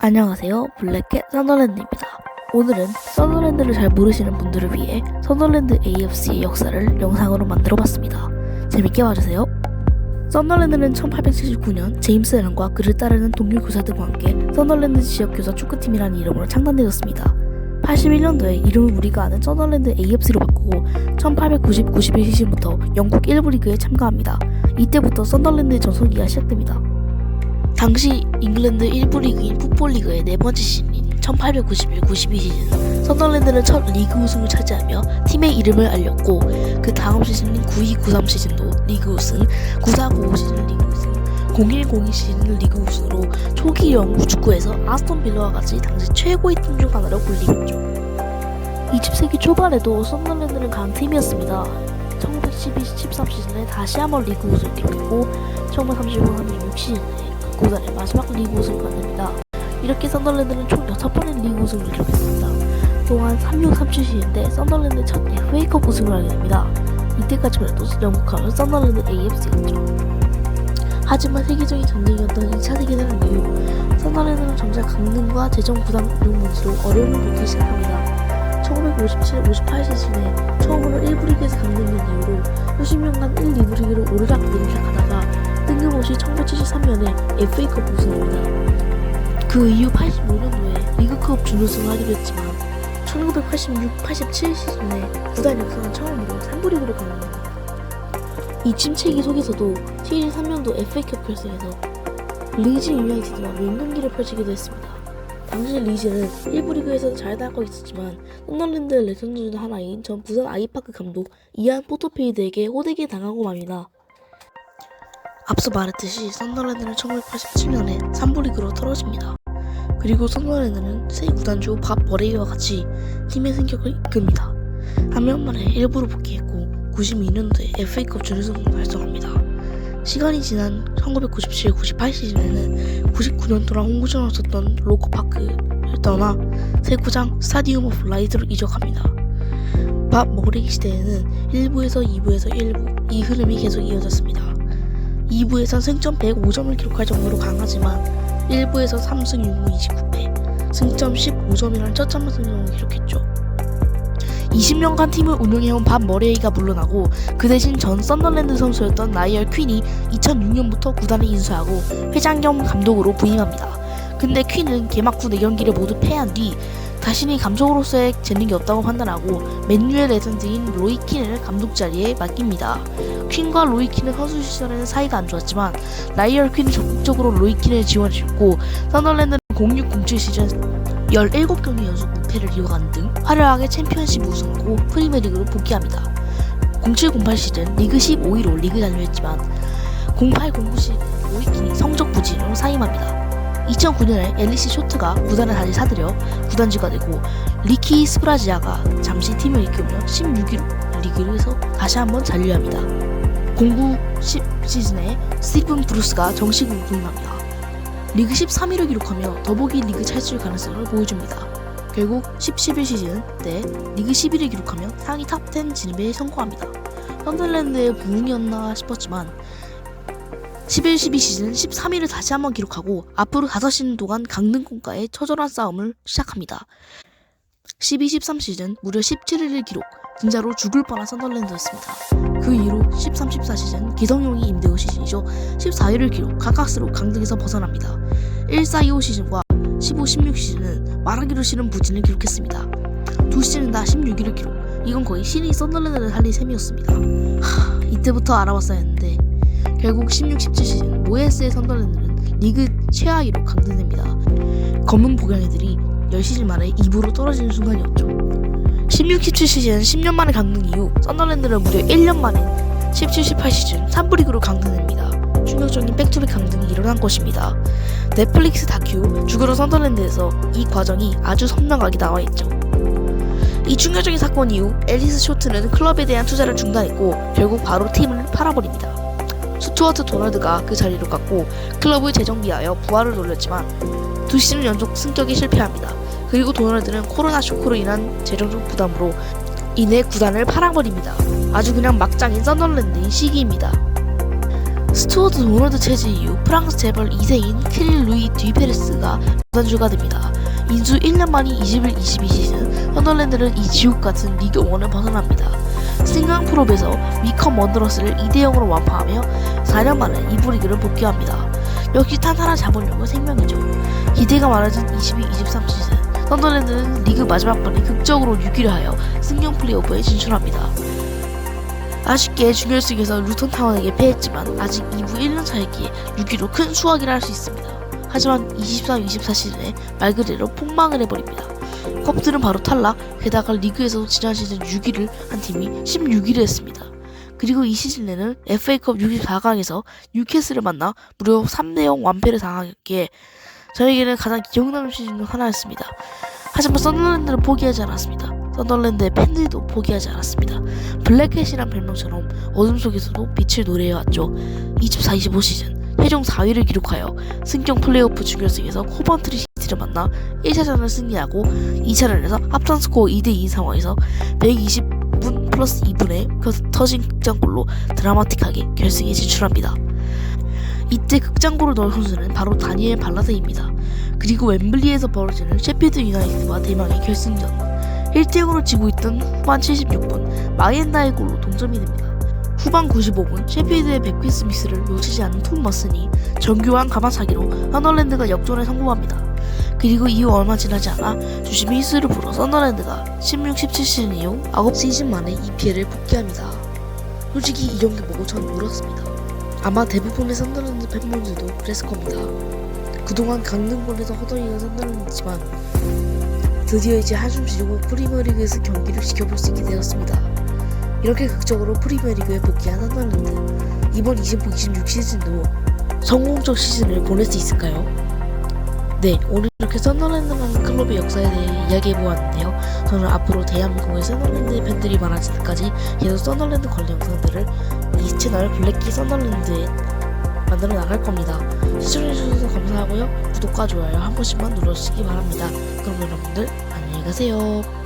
안녕하세요. 블랙캣 썬더랜드입니다. 오늘은 썬더랜드를 잘 모르시는 분들을 위해 썬더랜드 AFC의 역사를 영상으로 만들어봤습니다. 재밌게 봐주세요. 썬더랜드는 1879년 제임스 앨런과 그를 따르는 동료 교사들과 함께 썬더랜드 지역 교사 축구팀이라는 이름으로 창단되었습니다. 81년도에 이름을 우리가 아는 썬더랜드 AFC로 바꾸고 1890-91 시즌부터 영국 1부 리그에 참가합니다. 이때부터 썬더랜드의 전성기가 시작됩니다. 당시 잉글랜드 1부 리그인 풋볼리그의 네 번째 시즌인 1891-92 시즌, 썬더랜드는 첫 리그 우승을 차지하며 팀의 이름을 알렸고, 그 다음 시즌인 92-93 시즌도 리그 우승, 94-95 시즌 리그 우승, 01-02 시즌 리그 우승으로 초기 영국 축구에서 아스톤 빌라와 같이 당시 최고의 팀 중 하나로 불리웠죠. 20세기 초반에도 썬더랜드는 강팀이었습니다. 1912-13 시즌에 다시 한번 리그 우승을 기록했고, 1935-36 시즌에 구단의 마지막 리그 우승을 만듭니다. 이렇게 썬더랜드는 총 6번의 리그 우승을 기록했습니다. 또한 36-37 시즌 때 썬더랜드의 첫 FA컵 우승을 하게 됩니다. 이때까지만 해도 영국하면 썬더랜드 AFC였죠. 하지만 세계적인 전쟁이었던 2차 세계대전 이후 썬더랜드는 점차 강등과 재정 부담 운용 문제로 어려움을 겪기 시작합니다. 1957-58 시즌에 처음으로 1부 리그에서 강등된 이후로 수십 년간 1-2부 리그로 오르락내리락 시작하다가 뜬금없이 1973년에 FA컵 우승합니다. 그 이후 85년도에 리그컵 준우승을 하기도 했지만 1986-87 시즌에 구단 역사상 처음으로 3부 리그로 강합니다. 이 침체기 속에서도 73년도 FA컵 결승에서 리즈 유나이티드와 맹경기를 펼치기도 했습니다. 당시 리즈는 1부 리그에서 잘 나가고 있었지만 썬더랜드 레전드 중 하나인 전 부산 아이파크 감독 이안 포터필드에게 호되게 당하고 맙니다. 앞서 말했듯이 썬더랜드는 1987년에 3부 리그로 떨어집니다. 그리고 썬더랜드는 새 구단주 밥 머레이와 같이 팀의 승격을 이끕니다. 한 년 만에 1부로 복귀했고 92년도에 FA컵 준우승을 달성합니다. 시간이 지난 1997-98 시즌에는 99년 동안 홈구장을 없었던 로커파크를 떠나 새 구장 스타디움 오브 라이트로 이적합니다. 밥 머레이 시대에는 1부에서 2부에서 1부, 이 흐름이 계속 이어졌습니다. 2부에선 승점 105점을 기록할 정도로 강하지만 1부에서 3승 6무 29패, 승점 15점이라는 처참한 승점을 기록했죠. 20년간 팀을 운영해온 밥 머레이가 물러나고 그 대신 전 썬더랜드 선수였던 라이얼 퀸이 2006년부터 구단을 인수하고 회장 겸 감독으로 부임합니다. 근데 퀸은 개막 후 4경기를 모두 패한 뒤 자신이 감독으로서의 재능이 없다고 판단하고 맨유의 레전드인 로이 킨을 감독 자리에 맡깁니다. 퀸과 로이 킨은 선수 시절에는 사이가 안 좋았지만 라이얼 퀸은 적극적으로 로이 킨을 지원해줬고, 썬더랜드는 06-07 시즌 17경기 연속 무패를 이어가는 등 화려하게 챔피언십 우승하고 프리미어리그로 복귀합니다. 07-08 시즌 리그 15위로 리그 잔류했지만 08-09 시즌 로이 킨이 성적 부진으로 사임합니다. 2009년에 앨리스 쇼트가 구단을 다시 사들여 구단주가 되고 리키 스프라지아가 잠시 팀을 이끌며 16위로 리그에서 다시 한번 잔류합니다. 09-10 시즌에 스티븐 브루스가 정식으로 부임합니다. 리그 13위를 기록하며 더보기 리그 탈출 가능성을 보여줍니다. 결국 10-11 시즌 때 리그 11위를 기록하며 상위 탑10 진입에 성공합니다. 썬더랜드의 부흥이었나 싶었지만 11-12 시즌 13위를 다시 한번 기록하고 앞으로 5시즌 동안 강등권과의 처절한 싸움을 시작합니다. 12-13 시즌 무려 17위를 기록, 진짜로 죽을 뻔한 썬더랜드였습니다. 그 이후 13-14 시즌 기성용이 임대호 시즌이죠. 14위를 기록, 가까스로 강등에서 벗어납니다. 14-25 시즌과 15-16 시즌은 말하기도 싫은 부진을 기록했습니다. 두 시즌은 다 16위를 기록, 이건 거의 신이 썬더랜드를 살린 셈이었습니다. 이때부터 알아봤어야 했는데 결국 16-17 시즌 모에스의 썬더랜드는 리그 최하위로 강등됩니다. 검은 복양이들이 10시즌 만에 2부로 떨어지는 순간이었죠. 16-17 시즌 10년 만에 강등 이후 썬더랜드는 무려 1년 만에 17-18 시즌 3부 리그로 강등됩니다. 충격적인 백투백 강등이 일어난 것입니다. 넷플릭스 다큐 죽으러 썬더랜드에서 이 과정이 아주 선명하게 나와있죠. 이 충격적인 사건 이후 앨리스 쇼트는 클럽에 대한 투자를 중단했고 결국 바로 팀을 팔아버립니다. 스튜어트 도널드가 그 자리를 갖고 클럽을 재정비하여 부활을 돌렸지만 2시즌 연속 승격에 실패합니다. 그리고 도널드는 코로나 쇼크로 인한 재정적 부담으로 인해 구단을 팔아버립니다. 아주 그냥 막장인 썬더랜드인 시기입니다. 스튜어트 도널드 체제 이후 프랑스 재벌 2세인 크릴 루이 뒤페레스가 구단주가 됩니다. 인수 1년 만인 21-22 시즌 선덜랜드는 이 지옥같은 리그 1을 벗어납니다. 승강 프로에서 위컴 원더러스를 2대0으로 완파하며 4년 만에 2부 리그를 복귀합니다. 역시 탄탄한 자본력은 생명이죠. 기대가 많아진 22-23 시즌 선덜랜드는 리그 마지막 번에 극적으로 6위를 하여 승경 플레이오프에 진출합니다. 아쉽게 준결승에서 루턴 타운에게 패했지만 아직 2부 1년 차이기에 6위로 큰 수확이라 할 수 있습니다. 하지만 23-24 시즌에 말 그대로 폭망을 해버립니다. 컵들은 바로 탈락, 게다가 리그에서도 지난 시즌 6위를 한 팀이 16위를 했습니다. 그리고 이 시즌에는 FA컵 64강에서 뉴캐슬을 만나 무려 3대0 완패를 당하기에 저에게는 가장 기억나는 시즌 중 하나였습니다. 하지만 선덜랜드는 포기하지 않았습니다. 선덜랜드의 팬들도 포기하지 않았습니다. 블랙캣이란 별명처럼 어둠 속에서도 빛을 노래해왔죠. 24-25 시즌 최종 4위를 기록하여 승경 플레이오프 준결승에서 코번트리 시티를 만나 1차전을 승리하고 2차전에서 합산 스코어 2대2인 상황에서 120분 플러스 2분에 터진 극장골로 드라마틱하게 결승에 진출합니다. 이때 극장골을 넣은 선수는 바로 다니엘 발라드입니다. 그리고 웸블리에서 벌어지는 셰필드 유나이티드와 대망의 결승전 1대0으로 지고 있던 후반 76분 마이엔나의 골로 동점이 됩니다. 후반 95분 셰필드의 베퀴 스미스를 놓치지 않은 톰머슨이 정교한 가마차기로 선덜랜드가 역전에 성공합니다. 그리고 이후 얼마 지나지 않아 주심이 희수를 불어 선덜랜드가 16-17 시즌 이후 9시즌 만에 EPL을 복귀합니다. 솔직히 이 경기 보고 전 울었습니다. 아마 대부분의 선덜랜드 팬분들도 그랬을 겁니다. 그동안 강등권에서 허덕이는 선덜랜드지만 드디어 이제 한숨 쉬고 프리미어리그에서 경기를 지켜볼 수 있게 되었습니다. 이렇게 극적으로 프리미어리그에 복귀한 선덜랜드 이번 25-26 시즌도 성공적 시즌을 보낼 수 있을까요? 네, 오늘 이렇게 선덜랜드라는 클럽의 역사에 대해 이야기해보았는데요. 저는 앞으로 대한민국의 선덜랜드 팬들이 많아질 때까지 계속 선덜랜드 관련 영상들을 이 채널 블랙키 선덜랜드에 만들어 나갈 겁니다. 시청해주셔서 감사하고요. 구독과 좋아요 한 번씩만 눌러주시기 바랍니다. 그럼 여러분들 안녕히 가세요.